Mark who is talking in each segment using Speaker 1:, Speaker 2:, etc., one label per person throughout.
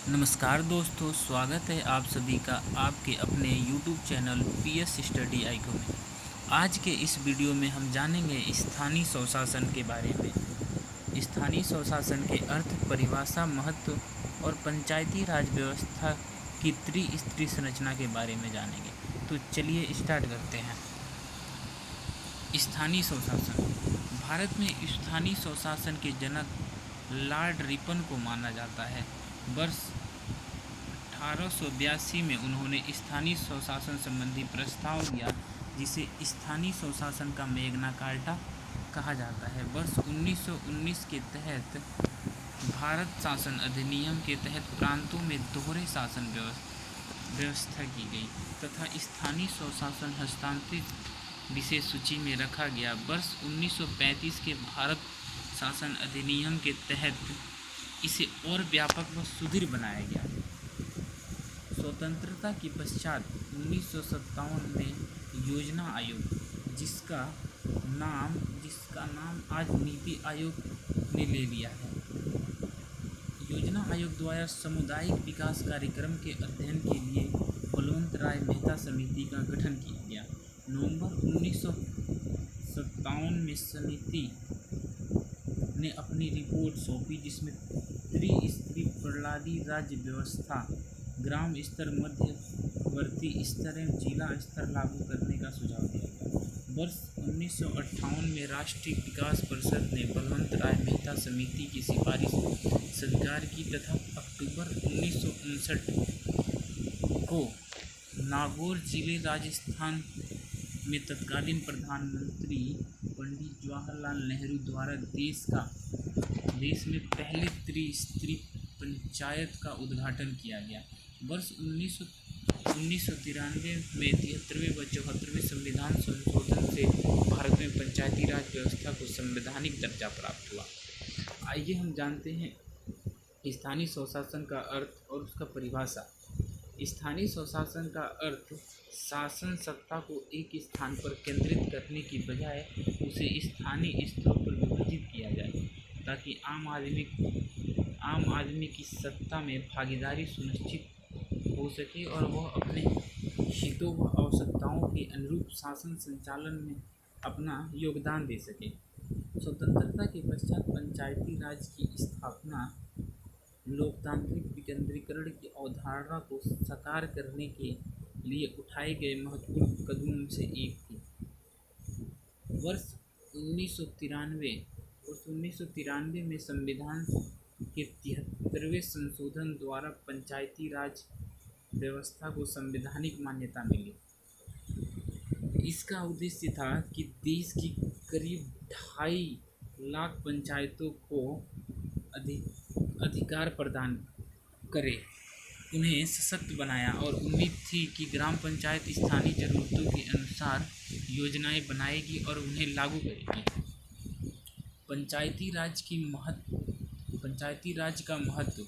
Speaker 1: नमस्कार दोस्तों, स्वागत है आप सभी का आपके अपने YouTube चैनल PS स्टडी आइको में। आज के इस वीडियो में हम जानेंगे स्थानीय स्वशासन के बारे में। स्थानीय स्वशासन के अर्थ, परिभाषा, महत्व और पंचायती राज व्यवस्था की त्रिस्तरीय संरचना के बारे में जानेंगे। तो चलिए स्टार्ट करते हैं। स्थानीय स्वशासन। भारत में स्थानीय स्वशासन के जनक लॉर्ड रिपन को माना जाता है। वर्ष 1882 में उन्होंने स्थानीय स्वशासन संबंधी प्रस्ताव दिया, जिसे स्थानीय स्वशासन का मैग्ना कार्टा कहा जाता है। वर्ष 1919 के तहत भारत शासन अधिनियम के तहत प्रांतों में दोहरे शासन व्यवस्था की गई तथा स्थानीय स्वशासन हस्तांतरित विशेष सूची में रखा गया। वर्ष 1935 के भारत शासन अधिनियम के तहत इसे और व्यापक व सुदृढ़ बनाया गया। स्वतंत्रता के पश्चात 1957 में योजना आयोग, जिसका नाम आज नीति आयोग ने ले लिया है, योजना आयोग द्वारा सामुदायिक विकास कार्यक्रम के अध्ययन के लिए बलवंत राय मेहता समिति का गठन किया गया। नवंबर 1957 में समिति ने अपनी रिपोर्ट सौंपी, जिसमें त्रिस्तरीय प्रणाली राज्य व्यवस्था, ग्राम स्तर, मध्यवर्ती स्तर एवं जिला स्तर लागू करने का सुझाव दिया गया। वर्ष 1958 में राष्ट्रीय विकास परिषद ने बलवंत राय मेहता समिति की सिफारिश स्वीकार की तथा अक्टूबर 1959 को नागौर जिले राजस्थान में तत्कालीन प्रधानमंत्री पंडित जवाहरलाल नेहरू द्वारा देश में पहले त्रिस्तरीय पंचायत का उद्घाटन किया गया। वर्ष 1993 में 73वें व 74वें संविधान संशोधन से भारत में पंचायती राज व्यवस्था को संवैधानिक दर्जा प्राप्त हुआ। आइए हम जानते हैं स्थानीय स्वशासन का अर्थ और उसका परिभाषा। स्थानीय स्वशासन का अर्थ शासन सत्ता को एक स्थान पर केंद्रित करने की बजाय उसे स्थानीय स्तरों पर विभाजित किया जाए, ताकि आम आदमी की सत्ता में भागीदारी सुनिश्चित हो सके और वह अपने हितों व आवश्यकताओं के अनुरूप शासन संचालन में अपना योगदान दे सके। स्वतंत्रता के पश्चात पंचायती राज की स्थापना लोकतांत्रिक विकेंद्रीकरण की अवधारणा को साकार करने के लिए उठाए गए महत्वपूर्ण कदमों में से एक थी। वर्ष 1993 में संविधान के 73वें संशोधन द्वारा पंचायती राज व्यवस्था को संवैधानिक मान्यता मिली। इसका उद्देश्य था कि देश की करीब 2.5 लाख पंचायतों को अधिकार प्रदान करे, उन्हें सशक्त बनाया और उम्मीद थी कि ग्राम पंचायत स्थानीय ज़रूरतों के अनुसार योजनाएं बनाएगी और उन्हें लागू करेगी। पंचायती राज का महत्व।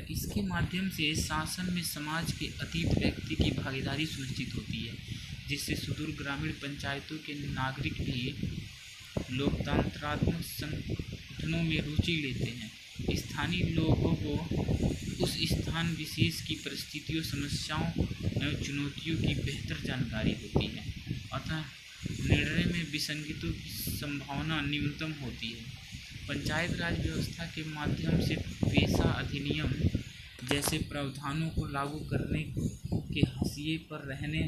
Speaker 1: इसके माध्यम से शासन में समाज के अतीत व्यक्ति की भागीदारी सुनिश्चित होती है, जिससे सुदूर ग्रामीण पंचायतों के नागरिक भी लोकतंत्रात्मक संगठनों में रुचि लेते हैं। स्थानीय लोगों को उस स्थान विशेष की परिस्थितियों, समस्याओं एवं चुनौतियों की बेहतर जानकारी होती है, अतः निर्णय में विसंगतियों की संभावना न्यूनतम होती है। पंचायत राज व्यवस्था के माध्यम से पेशा अधिनियम जैसे प्रावधानों को लागू करने के हाशिए पर रहने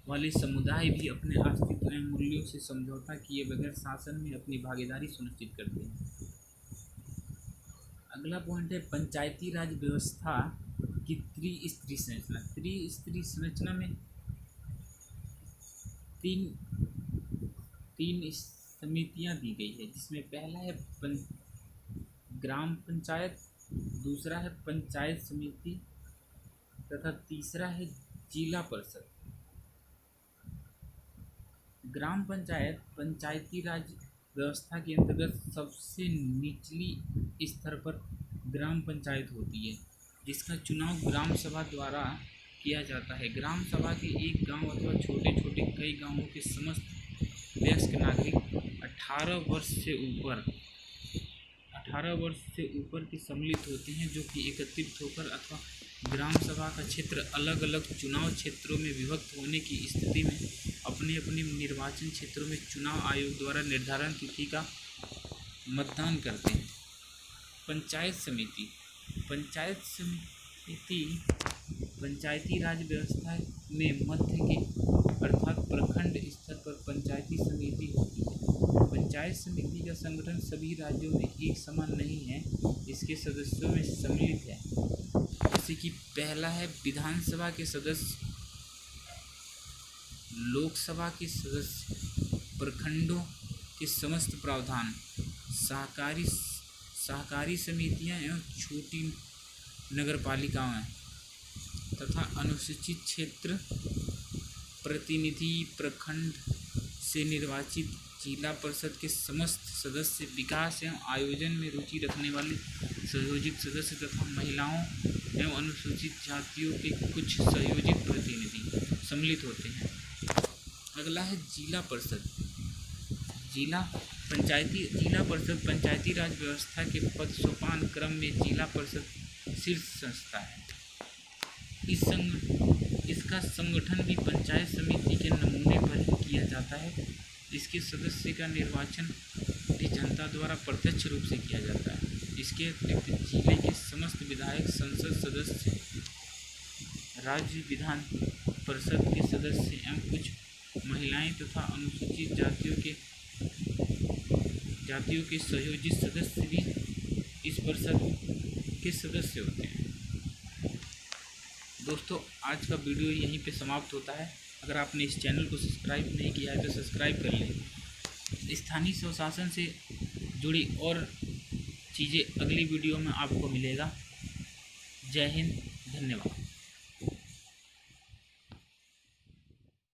Speaker 1: वाले समुदाय भी अपने अस्तित्व एवं मूल्यों से समझौता किए बगैर शासन में अपनी भागीदारी सुनिश्चित करते हैं। अगला पॉइंट है पंचायती राज व्यवस्था की त्रिस्तरीय संरचना। त्रिस्तरीय संरचना में तीन समितियां दी गई है, जिसमें पहला है ग्राम पंचायत, दूसरा है पंचायत समिति तथा तीसरा है जिला परिषद। ग्राम पंचायत पंचायती राज व्यवस्था के अंतर्गत सबसे निचली स्तर पर ग्राम पंचायत होती है, जिसका चुनाव ग्राम सभा द्वारा किया जाता है। ग्राम सभा के एक गांव अथवा छोटे कई गांवों के समस्त वयस्क नागरिक 18 वर्ष से ऊपर 18 वर्ष से ऊपर के सम्मिलित होते हैं, जो कि एकत्रित होकर अथवा ग्राम सभा का क्षेत्र अलग अलग चुनाव क्षेत्रों में विभक्त होने की स्थिति में अपने अपने निर्वाचन क्षेत्रों में चुनाव आयोग द्वारा निर्धारण तिथि का मतदान करते हैं। पंचायत समिति पंचायती राज व्यवस्था में मध्य के अर्थात प्रखंड स्तर पर पंचायती समिति होती है। पंचायत समिति का संगठन सभी राज्यों में एक समान नहीं है, इसके सदस्यों में सम्मिलित है। जैसे कि पहला है विधानसभा के सदस्य, लोकसभा के सदस्य, प्रखंडों के समस्त प्रावधान, सहकारी समितियां एवं छोटी नगरपालिकाएं तथा अनुसूचित क्षेत्र प्रतिनिधि, प्रखंड से निर्वाचित जिला परिषद के समस्त सदस्य, विकास एवं आयोजन में रुचि रखने वाले संयोजित सदस्य तथा महिलाओं एवं अनुसूचित जातियों के कुछ संयोजित प्रतिनिधि सम्मिलित होते हैं। अगला है जिला परिषद। जिला परिषद पंचायती राज व्यवस्था के पद सोपान क्रम में जिला परिषद शीर्ष संस्था है। इसका संगठन भी पंचायत समिति के नमूने पर ही किया जाता है। इसके सदस्य का निर्वाचन भी जनता द्वारा प्रत्यक्ष रूप से किया जाता है। इसके अतिरिक्त जिले के समस्त विधायक, संसद सदस्य, राज्य विधान परिषद के सदस्य एवं कुछ महिलाएं तथा अनुसूचित जातियों के संयोजित सदस्य भी इस परिषद के सदस्य होते हैं। दोस्तों, आज का वीडियो यहीं पे समाप्त होता है। अगर आपने इस चैनल को सब्सक्राइब नहीं किया है तो सब्सक्राइब कर लें। स्थानीय स्वशासन से जुड़ी और चीज़ें अगली वीडियो में आपको मिलेगा। जय हिंद, धन्यवाद।